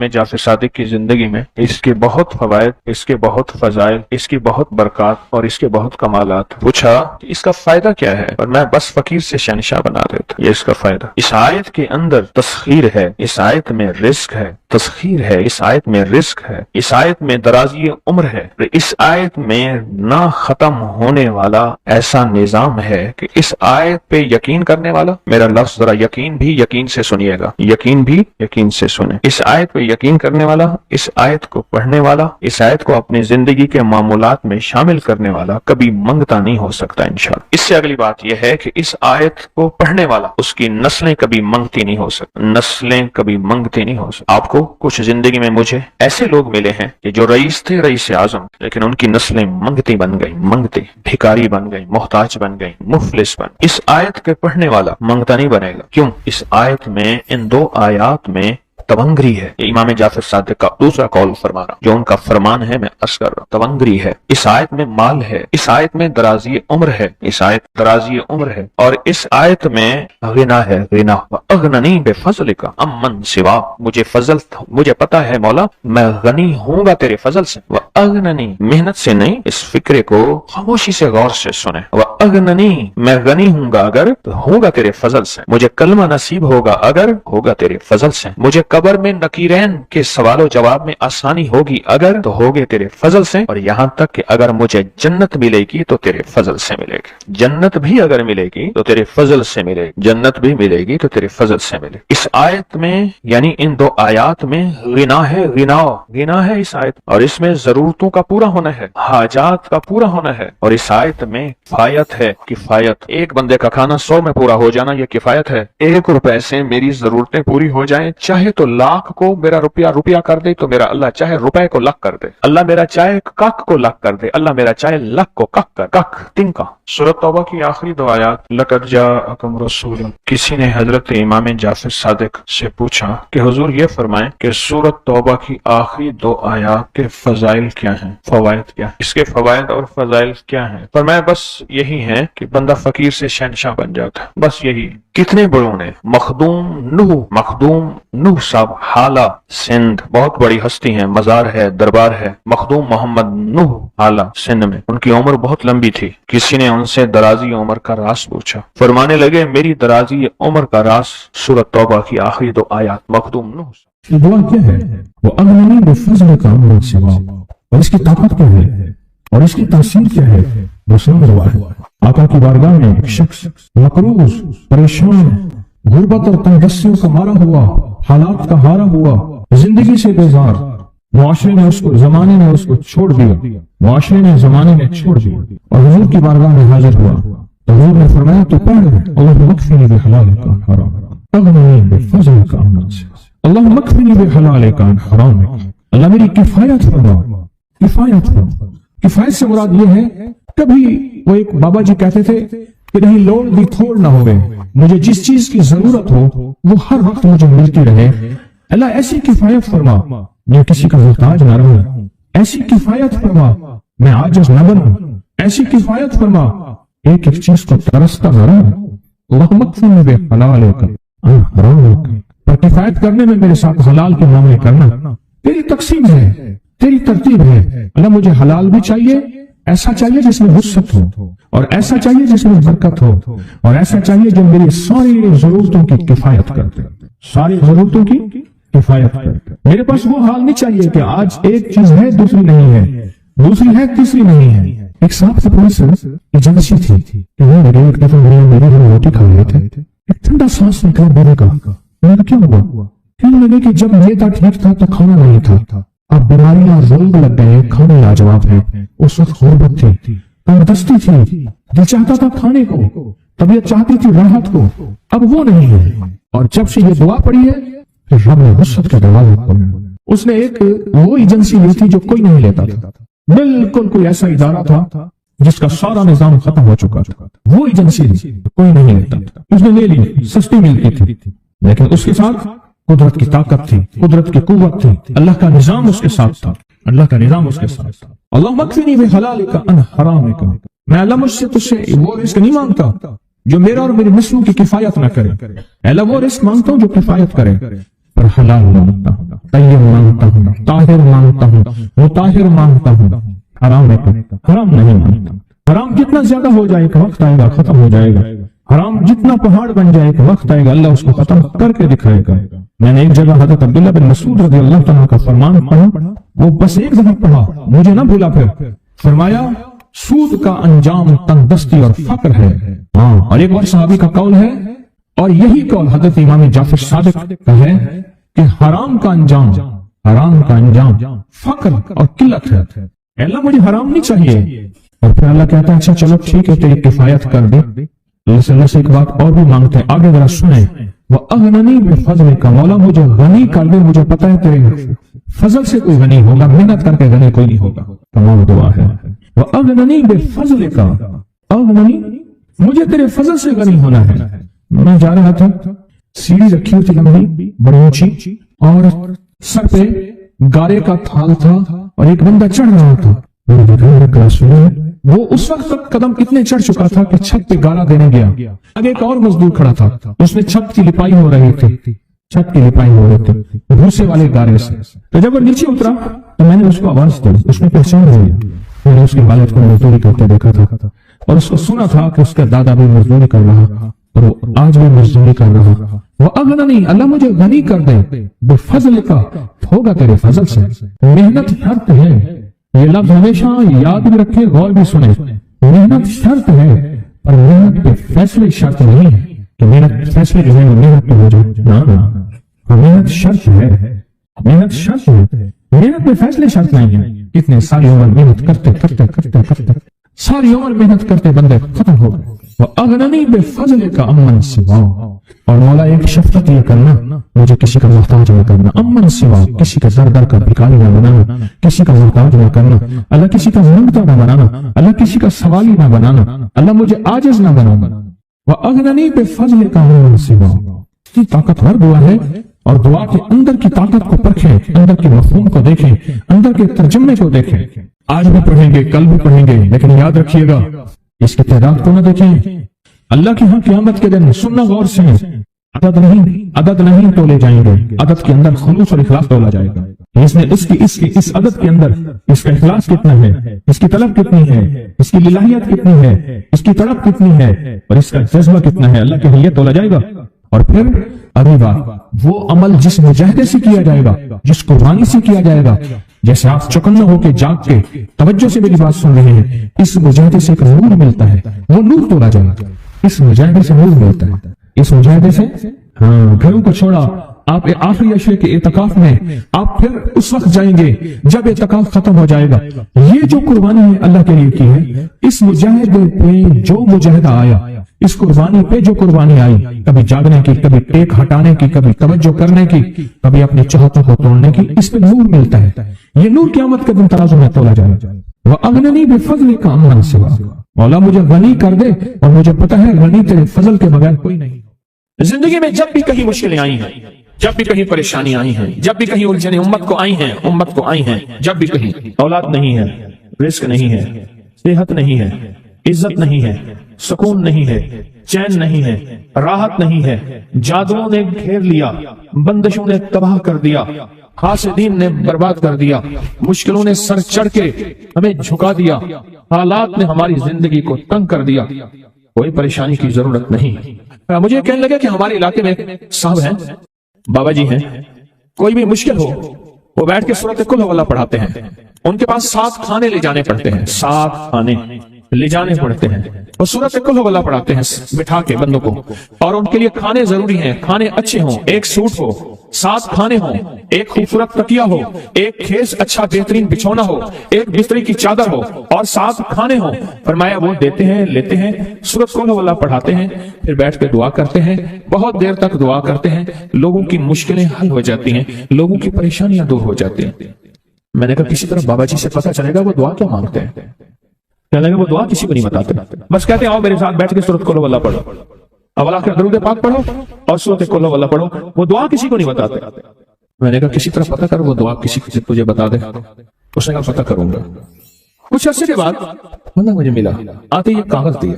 میں جعفر صادق کی زندگی میں اس کے بہت فوائد، اس کے بہت فضائل، اس کی بہت برکات اور اس کے بہت کمالات پوچھا کہ اس کا فائدہ کیا ہے، اور میں بس فقیر سے شہنشاہ بنا دیتا، یہ اس کا فائدہ۔ اس آیت کے اندر تسخیر ہے، اس آیت میں رزق ہے، تسخیر ہے، اس آیت میں رزق ہے، اس آیت میں درازی عمر ہے، اس آیت میں نہ ختم ہونے والا ایسا نظام ہے کہ اس آیت پہ یقین کرنے والا، میرا لفظ ذرا یقین بھی یقین سے سنیے گا، یقین بھی یقین سے سنیں، اس آیت پہ یقین کرنے والا، اس آیت کو پڑھنے والا، اس آیت کو اپنی زندگی کے معمولات میں شامل کرنے والا کبھی منگتا نہیں ہو سکتا انشاءاللہ۔ اس سے اگلی بات یہ ہے کہ اس آیت کو پڑھنے والا، اس کی نسلیں کبھی منگتی نہیں ہو سکتی، نسلیں کبھی منگتی نہیں ہو سکتی۔ آپ کو کچھ زندگی میں مجھے ایسے لوگ ملے ہیں کہ جو رئیس تھے، رئیس اعظم، لیکن ان کی نسلیں منگتی بن گئی، منگتی، بھکاری بن گئی، محتاج بن گئی، مفلس بن۔ اس آیت کے پڑھنے والا منگتا نہیں بنے گا، کیوں؟ اس آیت میں، ان دو آیات میں تونگری ہے۔ یہ امام جعفر صادق کا دوسرا قول فرما رہا، جو ان کا فرمان ہے، میں عرض کر رہا ہوں، تونگری ہے۔ اس آیت میں مال ہے، اس آیت میں درازی عمر ہے، اس آیت درازی عمر ہے، اور اس آیت میں غنا ہے، غنا۔ وَأَغْنَنِي بِفَضْلِكَ عَمَّنْ سِوَاكَ، مجھے فضل، مجھے پتا ہے مولا میں غنی ہوں گا تیرے فضل سے۔ وَأَغْنَنِي، محنت سے نہیں، اس فکرے کو خاموشی سے غور سے سنیں۔ وَأَغْنَنِي، میں غنی ہوں گا اگر تو ہوگا تیرے فضل سے، مجھے کلمہ نصیب ہوگا اگر ہوگا تیرے فضل سے، مجھے قبر میں نکیرین کے سوال و جواب میں آسانی ہوگی اگر تو ہوگے تیرے فضل سے، اور یہاں تک کہ اگر مجھے جنت ملے گی تو تیرے فضل سے ملے گی، جنت بھی اگر ملے گی تو تیرے فضل سے ملے گی، جنت بھی ملے گی تو تیرے فضل سے ملے گی۔ اس آیت میں، یعنی ان دو آیات میں غنا ہے، غنا ہے اس آیت، اور اس میں ضرورتوں کا پورا ہونا ہے، حاجات کا پورا ہونا ہے، اور اس آیت میں کفایت ہے، کفایت۔ ایک بندے کا کھانا 100 میں پورا ہو جانا یہ کفایت ہے۔ 1 روپے سے میری ضرورتیں پوری ہو جائیں، چاہے تو لاکھ کو میرا روپیہ کر دے تو میرا اللہ چاہے روپے کو لاکھ کر دے، اللہ میرا چاہے کک کو لاکھ کر دے، اللہ میرا چاہے لاکھ کو کک کر، کک تنکا۔ سورۃ توبہ کی آخری 2 آیات، لقد جاءکم رسول، کسی نے حضرت امام جعفر صادق سے پوچھا کہ حضور یہ فرمائیں کہ سورۃ توبہ کی آخری 2 آیات کے فضائل کیا ہیں، فوائد کیا ہیں، اس کے فوائد اور فضائل کیا ہیں؟ فرمایا بس یہی ہے کہ بندہ فقیر سے شہنشاہ بن جاتا ہے، بس یہی۔ کتنے بڑوں نے، مخدوم نوح صاحب، حالہ سندھ، بہت بڑی ہستی ہیں، مزار ہے، دربار ہے، مخدوم محمد نوح حالہ سندھ میں، ان کی عمر بہت لمبی تھی۔ کسی نے ان سے درازی عمر کا راز پوچھا، فرمانے لگے میری درازی عمر کا راز سورۃ توبہ کی آخری 2 آیات۔ مخدوم نوح صاحب، دعا کیا ہے؟ وَأَغْنَنِي بِفَضْلِكَ عَمَّنْ سِوَاكَ، اور اس کی طاقت کیا ہے اور اس کی تاثیر کیا ہے؟ وہ سمجھ ہوا ہے۔ آقا کی بارگاہ میں ایک شخص مقروض، پریشان، غربت اور تنگسیوں کا مارا ہوا، حالات کا ہارا ہوا، زندگی سے بیزار، معاشرے نے اس کو، زمانے نے اس کو چھوڑ دیا، معاشرے نے، زمانے نے چھوڑ دیا، اور حضور کی بارگاہ میں حاضر ہوا تو حضور نے فرمایا تو پڑھ اللہم اکفنی بحلالک عن حرامک، اغننی بفضلک عمن سواک، اللہم اکفنی بحلالک عن حرامک، اللہ میری کفایت فرما، کفایت فرما۔ کفایت سے مراد یہ ہے، کبھی وہ ایک بابا جی کہتے تھے کہ نہیں لوڑ بھی تھوڑ نہ ہوئے، مجھے جس چیز کی ضرورت ہو وہ ہر وقت مجھے ملتی رہے۔ اللہ ایسی کفایت فرما میں کسی کا محتاج نہ رہوں، ایسی کفایت فرما میں عاجز نہ بنوں، ایسی کفایت فرما ایک ایک چیز کو ترستا نہ رہوں۔ اللہم اکفنی بحلالک عن حرامک، پر کفایت کرنے میں میرے ساتھ حلال کے معاملے کرنا تیری تقسیم ہے، تیری ترتیب ہے۔ اللہ مجھے حلال بھی چاہیے، ایسا چاہیے جس میں وسعت ہو، اور ایسا چاہیے جس میں برکت ہو، اور ایسا چاہیے جو میری ساری ضرورتوں کی کفایت کرتے، ساری ضرورتوں کی کفایت کرتے۔ میرے پاس وہ حال نہیں چاہیے کہ آج ایک چیز ہے دوسری نہیں ہے، دوسری ہے تیسری نہیں ہے۔ ایک صاحب سے پولیس ایجنسی تھی کہ وہ ایک دفعہ میری ہم روٹی کھا رہے تھے، ایک ٹھنڈا سانس نکلا میرے کا، میں نے کیا ہوا؟ کہنے لگے کہ جب یہ تھا ٹھیک تھا تو کھانا نہیں تھا، اب بیماریاں روگ لگ گئے، کھانے لاجواب ہے۔ اس وقت غربت تھی، تنگدستی تھی، دل چاہتا تھا کھانے کو، طبیعت چاہتی تھی راحت کو، اب وہ نہیں ہے۔ اور جب سے یہ دعا پڑی ہے پھر رب نے وسعت کے دروازے کھولے۔ اس نے ایک وہ ایجنسی لی تھی جو کوئی نہیں لیتا تھا، بالکل کوئی ایسا ادارہ تھا جس کا سارا نظام ختم ہو چکا تھا، وہ ایجنسی کوئی نہیں لیتا تھا، اس نے لے لی، سستی ملتی تھی، لیکن اس کے ساتھ قدرت کی طاقت تھی، قدرت کی قوت تھی، اللہ کا نظام اس کے ساتھ تھا، اللہ کا نظام اس کے ساتھ تھا۔ اللہم اکفنی بحلالک عن حرامک، میں اللہ مجھ سے تجھ سے وہ رزق نہیں مانگتا جو میرا اور میری نسلوں کی کفایت نہ کرے، اللہ وہ رزق مانگتا ہوں جو کفایت کرے۔ پر حلال مانگتا ہوں، طیب مانگتا ہوں، طاہر مانگتا ہوں، مطہر مانگتا ہوں، حرام نہیں مانگتا۔ حرام جتنا زیادہ ہو جائے ایک وقت آئے گا ختم ہو جائے گا، حرام جتنا پہاڑ بن جائے ایک وقت آئے گا اللہ اس کو ختم کر کے دکھائے گا۔ میں نے ایک جگہ حضرت عبداللہ بن مسعود رضی اللہ تعالیٰ کا فرمان پڑھا، وہ بس ایک دفعہ پڑھا، مجھے نہ بھولا، پھر فرمایا سود کا انجام تنگدستی اور فقر ہے۔ اور ایک اور صحابی کا قول ہے، اور یہی قول حضرت امام جعفر صادق کا ہے کہ حرام کا انجام فقر اور قلت ہے۔ اے اللہ مجھے حرام نہیں چاہیے، اور پھر اللہ کہتا ہے اچھا چلو ٹھیک ہے تیری کفایت کر دی۔ اللہ سے ایک بات اور بھی مانگتے ہیں، آگے ذرا سنیں، وَأَغْنَنِي بِفَضْلِكَ، مولا مجھے غنی کر دے، مجھے پتہ ہے تیرے فضل سے کوئی غنی ہوگا، محنت کر کے غنی کوئی نہیں ہوگا۔ تمام دعا ہے وَأَغْنَنِي بِفَضْلِكَ، اغننی مجھے تیرے فضل سے غنی ہونا ہے۔ میں جا رہا تھا، سیڑھی رکھی ہوئی تھی لمبی بڑی اونچی، اور سر پہ گارے کا تھال تھا اور ایک بندہ چڑھ رہا تھا۔ وہ اس وقت تک قدم اتنے چڑھ چکا تھا کہ چھت پہ گارا دینے گیا، آگے ایک اور مزدور کھڑا تھا، اس میں چھت کی لپائی ہو رہی تھی، بھوسے والے گارے سے۔ تو جب وہ نیچے اترا تو میں نے اس کو آواز دی، اس نے پہچان لیا، میں نے اس کے والد کو مزدوری کرتے دیکھا تھا اور اس کو سنا تھا کہ اس کا دادا بھی مزدوری کر رہا اور وہ آج بھی مزدوری کر رہا۔ وہ اغننی، اللہ مجھے غنی کر دے، بفضل کا، ہوگا تیرے فضل سے۔ محنت شرط ہے، یہ لفظ ہمیشہ یاد بھی رکھے، غور بھی سنے، محنت شرط ہے، پر محنت پہ فیصلے شرط نہیں ہے کہ محنت فیصلے جو ہے وہ محنت پہ ہو جائے، محنت شرط ہے، محنت شرط ہے، محنت پہ فیصلے شرط نہیں ہے۔ اتنے ساری عمر محنت کرتے کرتے کرتے کرتے ساری عمر محنت کرتے بندے ختم ہو گئے۔ وَأَغْنَنِي بِفَضْلِكَ عَمَّنْ سِوَاهُ، اور مولا ایک شفقت یہ کرنا، مجھے کسی کا محتاج نہ کرنا، عَمَّنْ سِوَاهُ، کسی کا در کا بھکاری نہ بنانا، کسی کا محتاج نہ کرنا، اللہ کسی کا مانگتا نہ بنانا، اللہ کسی کا سوالی نہ بنانا، اللہ مجھے عاجز نہ بنانا۔ وَأَغْنَنِي بِفَضْلِكَ عَمَّنْ سِوَاهُ، کی طاقتور دعا ہے، اور دعا کے اندر کی طاقت کو پرکھیں، اندر کے مفہوم کو دیکھیں، اندر کے ترجمے کو دیکھیں۔ آج بھی پڑھیں گے، کل بھی پڑھیں گے، لیکن یاد رکھیے گا اس کی تعداد کو نہ دیکھیں۔ اللہ کے ہاں قیامت کے دن سننا غور سے، عدد نہیں تولے جائیں گے، عدد کے اندر خلوص اور اخلاص تولا جائے گا۔ اس میں اس عدد کے اندر اس کا اخلاص کتنا ہے، اس کی طلب کتنی ہے، اس کی للہیت کتنی ہے، اس کی طلب کتنی ہے، اور اس کا جذبہ کتنا ہے، اللہ کے لیے تولا جائے گا۔ اور پھر اگلی بات، وہ عمل جس مجاہدے سے کیا جائے گا، جس قربانی سے کیا جائے گا، جیسے آپ چوکنا ہو کے جاگ کے توجہ سے میری بات سن رہے ہیں، اس مجاہدے سے ایک نور ملتا ہے، وہ نور تولا جائے گا، اس مجاہدے سے نور ملتا ہے، اس مجاہدے سے گھروں کو چھوڑا، آپ آخری عشرے کے اعتکاف میں آپ پھر اس وقت جائیں گے جب اعتکاف ختم ہو جائے گا۔ یہ جو قربانی ہے اللہ کے لیے کی ہے، اس مجاہدے پہ جو مجاہدہ آیا، اس قربانی پہ جو قربانی آئی، کبھی جاگنے کی، کبھی ٹیک ہٹانے کی، کبھی توجہ کرنے کی، کبھی اپنی چاہتوں کو توڑنے کی، اس پہ نور ملتا ہے۔ یہ نور قیامت کے دن ترازو میں تولا جائے گا۔ وَأَغْنَنِي بِفَضْلِكَ عَمَّنْ سِوَاهُ، مولا مجھے غنی کر دے، اور مجھے پتہ ہے غنی تیرے فضل کے بغیر کوئی نہیں۔ زندگی میں جب بھی کہیں مشکلیں آئی ہیں، جب بھی کہیں پریشانی آئی ہیں، جب بھی کہیں الجھنیں امت کو آئی ہیں، جب بھی کہیں اولاد نہیں ہے، رزق نہیں ہے، صحت نہیں ہے، عزت نہیں ہے، سکون نہیں ہے، چین نہیں ہے، راحت نہیں ہے، جادوؤں نے گھیر لیا، بندشوں نے تباہ کر دیا، حاسدین نے برباد کر دیا، مشکلوں نے سر چڑھ کے ہمیں جھکا دیا، حالات نے ہماری زندگی کو تنگ کر دیا، کوئی پریشانی کی ضرورت نہیں۔ مجھے کہنے لگا کہ ہمارے علاقے میں صاحب ہیں، بابا جی ہیں، کوئی بھی مشکل ہو وہ بیٹھ کے سورۃ کل ہو اللہ پڑھاتے ہیں، ان کے پاس 7 کھانے لے جانے پڑتے ہیں، 7 کھانے لے جانے پڑتے ہیں، اور سورۃ کل ہو اللہ پڑھاتے ہیں بٹھا کے بندوں کو، اور ان کے لیے کھانے ضروری ہیں، کھانے اچھے ہوں، ایک سوٹ ہو، 7 کھانے ہوں، ایک خوبصورت تکیہ ہو، ایک کھیس اچھا بہترین بچھونا ہو، ایک بستری کی چادر ہو، اور 7 کھانے ہوں۔ فرمایا وہ دیتے ہیں، لیتے ہیں، سورۃ کل ہو اللہ پڑھاتے ہیں، پھر بیٹھ کے دعا کرتے ہیں، بہت دیر تک دعا کرتے ہیں، لوگوں کی مشکلیں حل ہو جاتی ہیں، لوگوں کی پریشانیاں دور ہو جاتی ہیں۔ میں نے کہا کسی طرح بابا جی سے پتہ چلے گا وہ دعا کیا مانگتے ہیں۔ کہنے لگے وہ دعا کسی کو نہیں بتاتے، بس کہتے ہیں آؤ میرے ساتھ بیٹھ کے سورۃ کل ہو اللہ پڑھو، اول آخر درود پاک پڑھو اور سورۃ کل ہو اللہ پڑھو، وہ دعا کسی کو نہیں بتاتے۔ میں نے کہا کسی طرح پتہ کر وہ دعا کسی کو تجھے بتا دے۔ اس نے کہا پتہ کروں گا۔ کچھ عرصے کے بعد بندہ مجھے ملا، آتے یہ کاغذ دیا،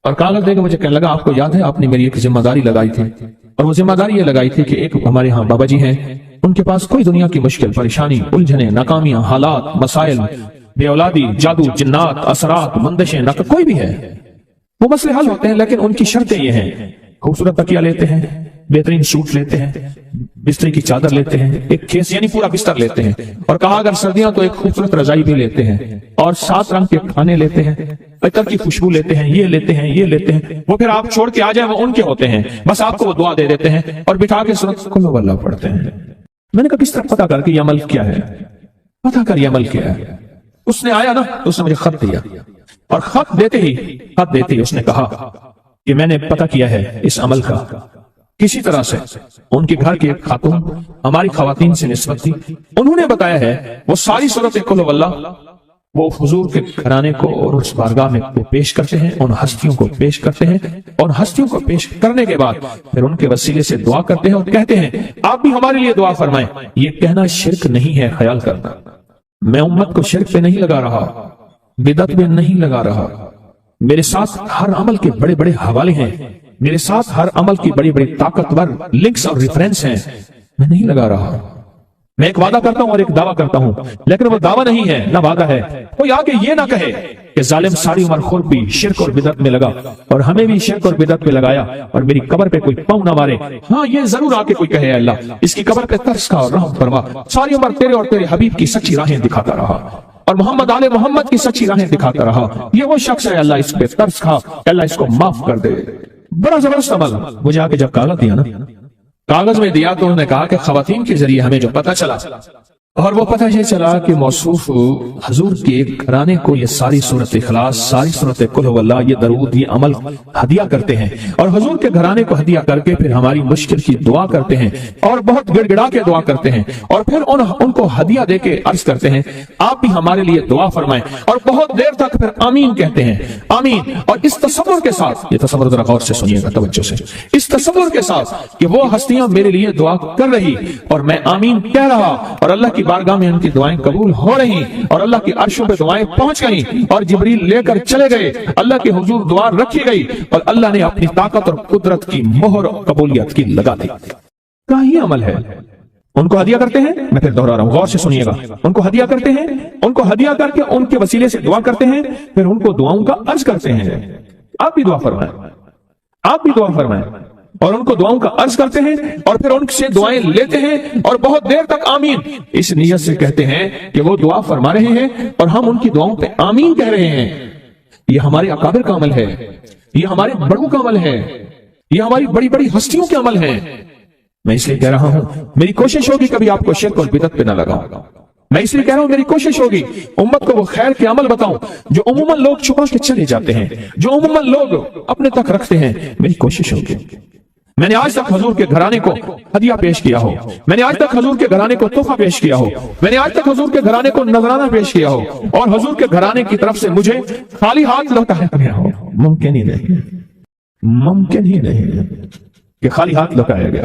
اور کاغذ دے کے مجھے کہنے لگا آپ کو یاد ہے آپ نے میری ایک ذمہ داری لگائی تھی، اور وہ ذمہ داری یہ لگائی تھی کہ ایک ہمارے ہاں بابا جی ہیں، ان کے پاس کوئی دنیا کی مشکل، پریشانی، الجھنیں، ناکامیاں، حالات، مسائل، بے اولادی، جادو، جنات، اثرات، بندشیں، نقد، کوئی بھی ہے، وہ مسئلے حل ہوتے ہیں، لیکن ان کی شرطیں یہ ہیں: خوبصورت تکیہ لیتے ہیں، بہترین سوٹ لیتے ہیں، بستر کی چادر لیتے ہیں، ایک کھیس یعنی پورا بستر لیتے ہیں، اور کہا اگر سردیاں تو ایک خوبصورت رضائی بھی لیتے ہیں، اور 7 رنگ کے کھانے لیتے ہیں، عطر کی خوشبو لیتے ہیں، یہ لیتے ہیں، یہ لیتے ہیں۔ وہ پھر آپ چھوڑ کے آ جائیں وہ ان کے ہوتے ہیں، بس آپ کو وہ دعا دے دیتے ہیں اور بٹھا کے سورۃ قل هو اللہ پڑھتے ہیں۔ میں نے کہا کس طرح پتا کر کے یہ عمل کیا ہے، پتا کر یہ عمل کیا ہے؟ اس نے آیا نا تو اس نے مجھے خط دیا، اور خط دیتے ہی اس نے کہا کہ میں نے پتا کیا ہے اس عمل کا کسی طرح سے۔ ان کے گھر کی ایک خاتون ہماری خواتین سے نسبت تھی، انہوں نے بتایا ہے وہ ساری سورۃ قل هو اللہ وہ حضور کے گھرانے کو اور اس بارگاہ میں وہ پیش کرتے ہیں، ان ہستیوں کو پیش کرتے ہیں، اور ہستیوں کو پیش کرنے کے بعد پھر ان کے وسیلے سے دعا کرتے ہیں اور کہتے ہیں آپ بھی ہمارے لیے دعا فرمائیں۔ یہ کہنا شرک نہیں ہے، خیال کرنا، میں امت کو شرک پہ نہیں لگا رہا، بدعت میں نہیں لگا رہا، میرے ساتھ ہر عمل کے بڑے بڑے حوالے ہیں، میرے ساتھ ہر عمل کی بڑی بڑی طاقتور لنکس اور ریفرنس ہیں، میں نہیں لگا رہا۔ میں ایک وعدہ کرتا ہوں اور ایک دعویٰ کرتا ہوں، لیکن وہ دعویٰ نہیں ہے نہ وعدہ ہے۔ کوئی آ کے یہ نہ کہے کہ ظالم ساری عمر خود بھی شرک اور بدعت میں لگا اور ہمیں بھی شرک اور بدعت میں لگایا اور میری قبر پہ کوئی پاؤں نہ مارے۔ ہاں یہ ضرور آ کے کوئی کہے اللہ اس کی قبر پہ ترس کھا اور رحم فرما، ساری عمر تیرے اور تیرے حبیب کی سچی راہیں دکھاتا رہا اور محمد آل محمد کی سچی راہیں دکھاتا رہا، یہ وہ شخص ہے، اللہ اس پہ ترس کھا، اللہ اس کو معاف کر دے۔ بڑا زبردست عمل۔ مجھے آ کے جب کاغذ دیا نا، کاغذ میں دیا تو انہوں نے کہا کہ خواتین کے ذریعے ہمیں جو پتہ چلا، اور وہ پتہ یہ چلا کہ موصوف حضور کے گھرانے کو یہ ساری سورۃ اخلاص، ساری سورۃ قل هو اللہ، یہ درود، یہ عمل ہدیہ کرتے ہیں، اور حضور کے گھرانے کو ہدیہ کر کے پھر ہماری مشکل کی دعا کرتے ہیں اور بہت گڑ گڑا کے دعا کرتے ہیں، اور پھر ان کو ہدیہ دے کے عرض کرتے ہیں آپ بھی ہمارے لیے دعا فرمائیں، اور بہت دیر تک پھر آمین کہتے ہیں، آمین۔ اور اس تصور کے ساتھ، یہ تصور ذرا غور سے سنیے گا توجہ سے، اس تصور کے ساتھ کہ وہ ہستیاں میرے لیے دعا کر رہی اور میں آمین کہہ رہا، اور اللہ کی بارگاہ میں ان کی دعائیں قبول ہو رہی، اور اللہ کی عرشوں پہ دعائیں پہنچ گئیں، اور جبریل لے کر چلے گئے، اللہ کے حضور دعا رکھی گئی، اور اللہ نے اپنی طاقت اور قدرت کی مہر قبولیت کی لگا دی۔ کیا یہ عمل ہے؟ ان کو ہدیہ کرتے ہیں، میں پھر دوہرا رہا ہوں، غور سے سنیے گا، ان کو ہدیہ کرتے ہیں، ان کو ہدیہ کر کے ان کے وسیلے سے دعا کرتے ہیں، پھر ان کو دعاؤں کا عرض کرتے ہیں، آپ بھی دعا فرمائیں، آپ بھی دعا فرمائیں، اور ان کو دعاؤں کا عرض کرتے ہیں، اور پھر ان سے دعائیں لیتے ہیں، اور بہت دیر تک آمین اس نیت سے کہتے ہیں کہ وہ دعا فرما رہے ہیں اور ہم ان کی دعاؤں پہ آمین کہہ رہے ہیں۔ یہ ہمارے اکابر کا عمل ہے، یہ ہمارے بڑوں کا عمل ہے، یہ ہماری بڑی بڑی ہستیوں کے عمل ہیں۔ میں اس لیے کہہ رہا ہوں میری کوشش ہوگی کبھی آپ کو شرک اور بدعت پہ نہ لگاؤں، میں اس لیے کہہ رہا ہوں میری کوشش ہوگی امت کو وہ خیر کے عمل بتاؤں جو عموماً لوگ چھپا کے چلے جاتے ہیں، جو عموماً لوگ اپنے تک رکھتے ہیں، میری کوشش ہوگی۔ میں نے آج تک حضور کے گھرانے کو ہدیہ پیش کیا ہو، میں نے آج تک حضور کے گھرانے کو تحفہ پیش کیا ہو، میں نے آج تک حضور کے گھرانے کو نذرانہ پیش کیا ہو، اور حضور کے گھرانے کی طرف سے مجھے خالی ہاتھ لوٹایا گیا ہو۔ ممکن ہی نہیں، ممکن ہی نہیں کہ خالی ہاتھ لوٹایا گیا۔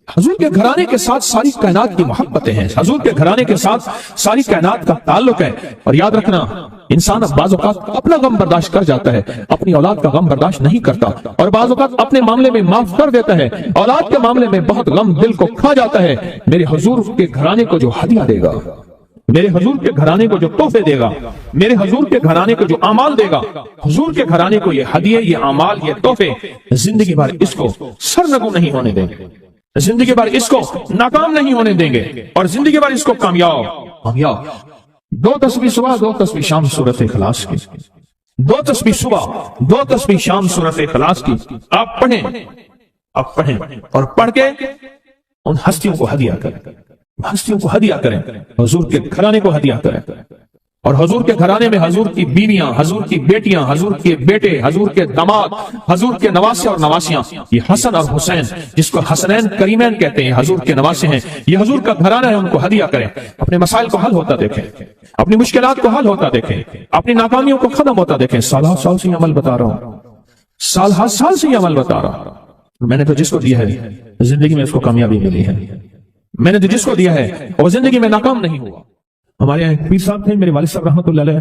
حضور کے گھرانے کے ساتھ ساری کائنات کی محبتیں ہیں، حضور کے گھرانے کے ساتھ ساری کائنات کا تعلق ہے، اور یاد رکھنا انسان بعض اوقات اپنا غم برداشت کر جاتا ہے، اپنی اولاد کا غم برداشت نہیں کرتا، اور بعض اوقات اپنے معاملے میں معاف کر دیتا ہے، اولاد کے معاملے میں بہت غم دل کو کھا جاتا ہے۔ میرے حضور کے گھرانے کو جو ہدیہ دے گا، میرے حضور کے گھرانے کو جو تحفے دے گا، میرے حضور کے گھرانے کو جو اعمال دے گا، حضور کے گھرانے کو یہ ہدیے، یہ اعمال، یہ تحفے زندگی بھر اس کو سرنگو نہیں ہونے دیں گے، زندگی بھر اس کو ناکام نہیں ہونے دیں گے، اور زندگی بھر اس کو کامیاب۔ 2 تسبیح صبح، 2 تسبیح شام سورۃ اخلاص کی، 2 تسبیح صبح، 2 تسبیح شام سورۃ اخلاص کی آپ پڑھیں، اور پڑھ کے ان ہستیوں کو ہدیہ کریں، ہستیوں کو ہدیہ کریں، حضور کے گھرانے کو ہدیہ کریں، اور حضور کے گھرانے میں حضور کی بیویاں، حضور کی بیٹیاں، حضور کے بیٹے، حضور کے داماد، حضور کے نواسے اور نواسیاں، یہ حسن اور حسین جس کو حسنین کریمین کہتے ہیں، حضور کے نواسے ہیں، یہ حضور کا گھرانہ ہے، ان کو ہدیہ کریں، اپنے مسائل کو حل ہوتا دیکھیں، اپنی مشکلات کو حل ہوتا دیکھیں، اپنی ناکامیوں کو ختم ہوتا دیکھیں۔ سال سے یہ عمل بتا رہا ہوں، سال سے یہ عمل بتا رہا ہوں۔ میں نے تو جس کو دیا ہے زندگی میں اس کو کامیابی ملی ہے، میں نے تو جس کو دیا ہے وہ زندگی میں ناکام نہیں ہوا۔ ہمارے یہاں ایک پیر صاحب تھے، میرے والد صاحب رحمۃ اللہ علیہ،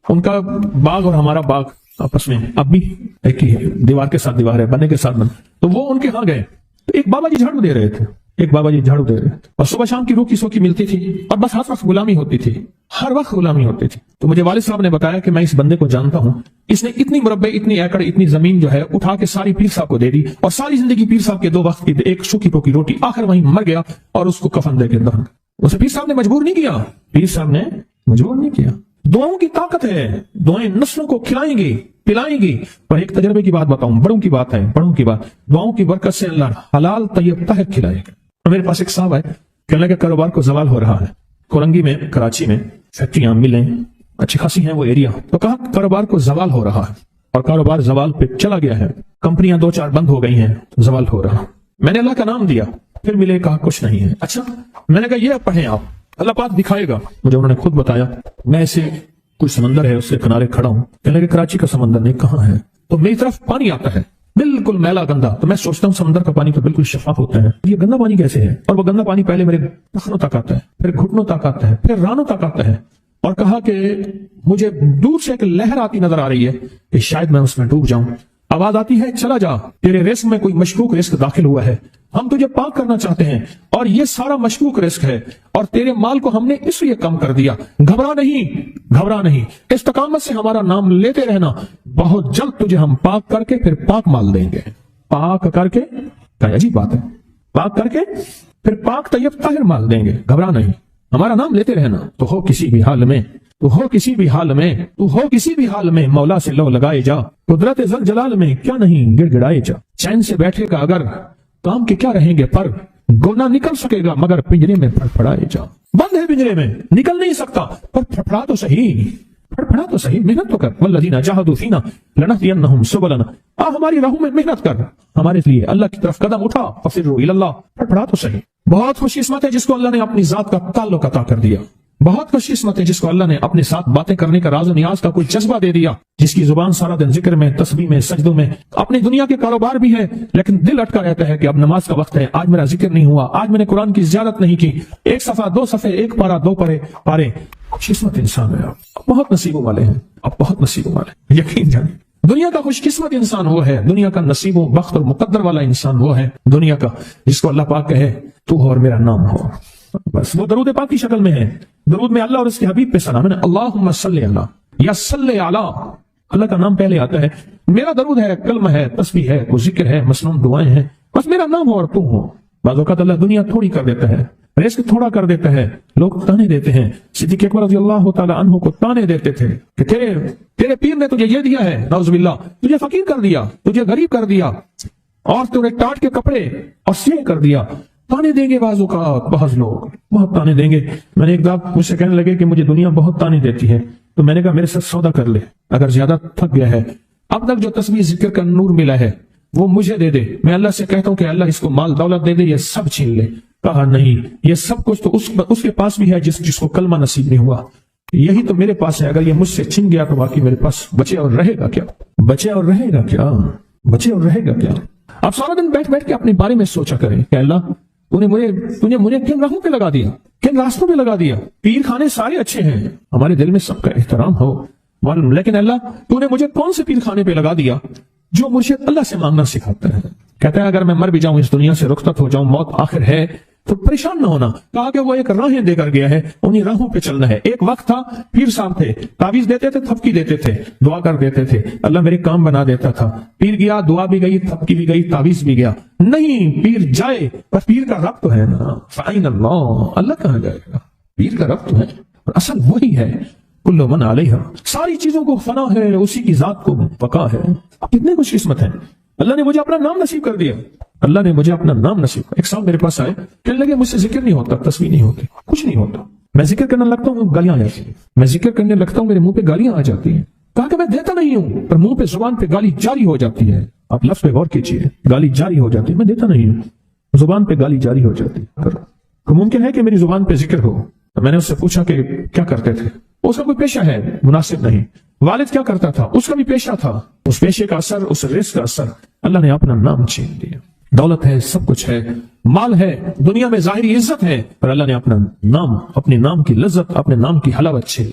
ان کا باغ اور ہمارا باغ آپس میں اب بھی ایک ہی دیوار کے ساتھ دیوار ہے، بنے کے ساتھ بن. تو وہ ان کے ہاں گئے تو ایک بابا جی جھاڑو دے رہے تھے، ایک بابا جی جھاڑو دے رہے تھے، اور صبح شام کی روکی سوکی ملتی تھی اور بس ہر وقت غلامی ہوتی تھی، ہر وقت غلامی ہوتی تھی. تو مجھے والد صاحب نے بتایا کہ میں اس بندے کو جانتا ہوں، اس نے اتنی مربع، اتنی ایکڑ، اتنی زمین جو ہے اٹھا کے ساری پیر صاحب کو دے دی، اور ساری زندگی پیر صاحب کے 2 وقت کی ایک سوکھی پوکی روٹی، آخر وہیں مر گیا اور اس کو کفن دے کے دفن. اسے پیر صاحب نے مجبور نہیں کیا، پیر صاحب نے مجبور نہیں کیا. دعاؤں کی طاقت ہے، دعائیں نسلوں کو کھلائیں گی، پلائیں گی. اور ایک تجربے کی بات بتاؤں، بڑوں کی بات ہے، بڑوں کی بات، دعاؤں کی برکت سے اللہ حلال طیب طاہر کھلائے گا. میرے پاس ایک صاحب ہے، کہنے لگے کاروبار کو زوال ہو رہا ہے. کورنگی میں، کراچی میں فیکٹریاں، ملیں اچھی خاصی ہیں وہ ایریا. تو کہا کاروبار کو زوال ہو رہا ہے، اور کاروبار زوال پہ چلا گیا ہے، کمپنیاں 2-4 بند ہو گئی ہیں، زوال ہو رہا. میں نے اللہ کا نام دیا، پھر ملے، کہا کچھ نہیں ہے. اچھا، میں نے کہا یہ پڑھیں آپ، اللہ پاک دکھائے گا. مجھے انہوں نے خود بتایا. میں ایسے کوئی سمندر ہے، اس کے کنارے کھڑا ہوں. کہنے لگے کراچی کا سمندر نہیں، کہاں ہے؟ تو میری طرف پانی آتا ہے بالکل میلا گندا. تو میں سوچتا ہوں سمندر کا پانی تو بالکل شفاف ہوتا ہے، یہ گندا پانی کیسے ہے؟ اور وہ گندا پانی پہلے میرے ٹخنوں تک آتا ہے، پھر گھٹنوں تک آتا ہے، پھر رانوں تک آتا ہے. اور کہا کہ مجھے دور سے ایک لہر آتی نظر آ رہی ہے کہ شاید میں اس میں ڈوب جاؤں. آواز آتی ہے چلا جا، تیرے رزق میں کوئی مشکوک رزق داخل ہوا ہے، ہم تجھے پاک کرنا چاہتے ہیں، اور یہ سارا مشکوک رزق ہے، اور تیرے مال کو ہم نے اس لیے کم کر دیا. گھبرا نہیں، گھبرا نہیں، استقامت سے ہمارا نام لیتے رہنا، بہت جلد تجھے ہم پاک کر کے پھر پاک مال دیں گے. پاک کر کے، کیا عجیب بات ہے، پاک کر کے پھر پاک طیب طاہر مال دیں گے. گھبرا نہیں، ہمارا نام لیتے رہنا. تو ہو کسی بھی حال میں، تو ہو کسی بھی حال میں، تو ہو کسی بھی حال میں، مولا سے لو لگائے جا، قدرت ذل جلال میں کیا نہیں گڑ گڑائے جا. چین سے بیٹھے گا اگر، کام کے کیا رہیں گے پر، گونا نکل سکے گا مگر پنجرے میں پھڑپڑائے جا. بند ہے پنجرے میں، نکل نہیں سکتا، پر پھڑپڑا تو صحیح، پھڑپڑا تو صحیح، محنت تو کر. والذین جاہدوا فینا لنہدینہم سبلنا. ہماری راہوں میں محنت کر، ہمارے لیے اللہ کی طرف قدم اٹھا. ففروا الی اللہ، پھڑپڑا تو صحیح. بہت خوش قسمت ہے جس کو اللہ نے اپنی ذات کا تعلق عطا کر دیا. بہت خوش قسمت ہے جس کو اللہ نے اپنے ساتھ باتیں کرنے کا، راز و نیاز کا کوئی جذبہ دے دیا، جس کی زبان سارا دن ذکر میں، تسبیح میں، سجدوں میں. اپنی دنیا کے کاروبار بھی ہے لیکن دل اٹکا رہتا ہے کہ اب نماز کا وقت ہے، آج میرا ذکر نہیں ہوا، آج میں نے قرآن کی زیارت نہیں کی. 1 صفحہ 2 صفحے، 1 پارہ 2 پارے. خوش قسمت انسان ہے آپ، بہت نصیبوں والے ہیں آپ، بہت نصیبوں والے. یقین جانیں دنیا کا خوش قسمت انسان وہ ہے، دنیا کا نصیب و بخت اور مقدر والا انسان وہ ہے دنیا کا جس کو اللہ پاک کہے تو ہو اور میرا نام ہو. بس وہ درود پاک کی شکل میں ہے. درود میں اللہ اور اس کے حبیب پہ سلام ہے. اللہم صلی علی یا صلی علی، اللہ کا نام پہلے آتا ہے. میرا درود ہے، کلمہ ہے، تسبیح ہے، وہ ذکر ہے، مسنون دعائیں ہیں، بس میرا نام ہو اور تم ہو. بعض اوقات اللہ دنیا تھوڑی کر دیتا ہے، رزق تھوڑا کر دیتا ہے، لوگ تانے دیتے ہیں. صدیق اکبر رضی اللہ تعالی عنہ کو تانے دیتے تھے کہ تیرے پیر نے تجھے یہ دیا ہے، نعوذ باللہ، تجھے فقیر کر دیا، تجھے غریب کر دیا، اور تجھے ٹاٹ کے کپڑے اور سیے کر دیا. تانے دیں گے بعض اوقات، بعض لوگ بہت تانے دیں گے. میں نے ایک دفعہ مجھ سے کہنے لگے کہ مجھے دنیا بہت تانے دیتی ہے، تو میں نے کہا میرے ساتھ سودا کر لے، اگر زیادہ تھک گیا ہے، اب تک جو تسبیح ذکر کا نور ملا ہے وہ مجھے دے دے، میں اللہ سے کہتا ہوں کہ اللہ اس کو مال دولت دے دے، یہ سب چھین لے. کہا نہیں، یہ سب کچھ تو اس کے پاس بھی ہے جس کو کلمہ نصیب نہیں ہوا، یہی تو میرے پاس ہے. اگر یہ مجھ سے چھن گیا تو باقی میرے پاس بچے اور رہے گا کیا؟ بچے اور رہے گا کیا؟ بچے اور رہے گا کیا؟ آپ سارا دن بیٹھ کے اپنے بارے میں سوچا کریں کہ اللہ تُنے مجھے کن راہوں پہ لگا دیا، کن راستوں پہ لگا دیا. پیر خانے سارے اچھے ہیں، ہمارے دل میں سب کا احترام ہو، لیکن اللہ تو نے مجھے کون سے پیر خانے پہ لگا دیا جو مجھے اللہ سے مانگنا سکھاتا ہے. کہتا ہے اگر میں مر بھی جاؤں، اس دنیا سے رخصت ہو جاؤں، موت آخر ہے، تو پریشان نہ ہونا. کہا کہ وہ ایک راہیں دے کر گیا ہے، انہیں راہوں پہ چلنا ہے. ایک وقت تھا پیر صاحب تھے، تعویذ دیتے تھے، تھپکی دیتے تھے، دعا کر دیتے تھے، اللہ میرے کام بنا دیتا تھا. پیر گیا، دعا بھی گئی، تھپکی بھی گئی، تعویذ بھی گیا. نہیں، پیر جائے پر پیر کا رب تو ہے نا. فَأَيْنَ اللَّهُ، اللہ کہاں جائے گا؟ پیر کا رب تو ہے، اور اصل وہی ہے. کل من علیہا، ساری چیزوں کو فنا ہے، اسی کی ذات کو بقا ہے. کتنے خوش قسمت ہیں، اللہ نے مجھے اپنا نام نصیب کر دیا. اللہ نے مجھے اپنا نام نصیب کر. ایک صاحب میرے پاس آئے، کہنے لگے مجھ سے ذکر نہیں ہوتا، تسبیح نہیں ہوتی، کچھ نہیں ہوتا. میں ذکر کرنے لگتا ہوں گالیاں آ جاتی ہیں، میں ذکر کرنے لگتا ہوں میرے منہ پہ گالیاں آ جاتی ہیں. کہا کہ میں دیتا نہیں ہوں، پر منہ پہ زبان پہ گالی جاری ہو جاتی ہے. آپ لفظ پہ غور کیجیے، گالی جاری ہو جاتی ہے. میں دیتا نہیں ہوں، زبان پہ گالی جاری ہو جاتی ہے. تو ممکن ہے کہ میری زبان پہ ذکر ہو. تو میں نے اس سے پوچھا کہ کیا کرتے تھے؟ اس کا کوئی پیشہ ہے مناسب نہیں. والد کیا کرتا تھا؟ اس کا بھی پیشہ تھا. اس پیشے کا اثر، اس رزق کا اثر، اللہ نے اپنا نام چھین دیا. دولت ہے، سب کچھ ہے، مال ہے، دنیا میں ظاہری عزت ہے، پر اللہ نے اپنا نام، اپنے نام کی لذت، اپنے نام کی حلاوت چھین لی.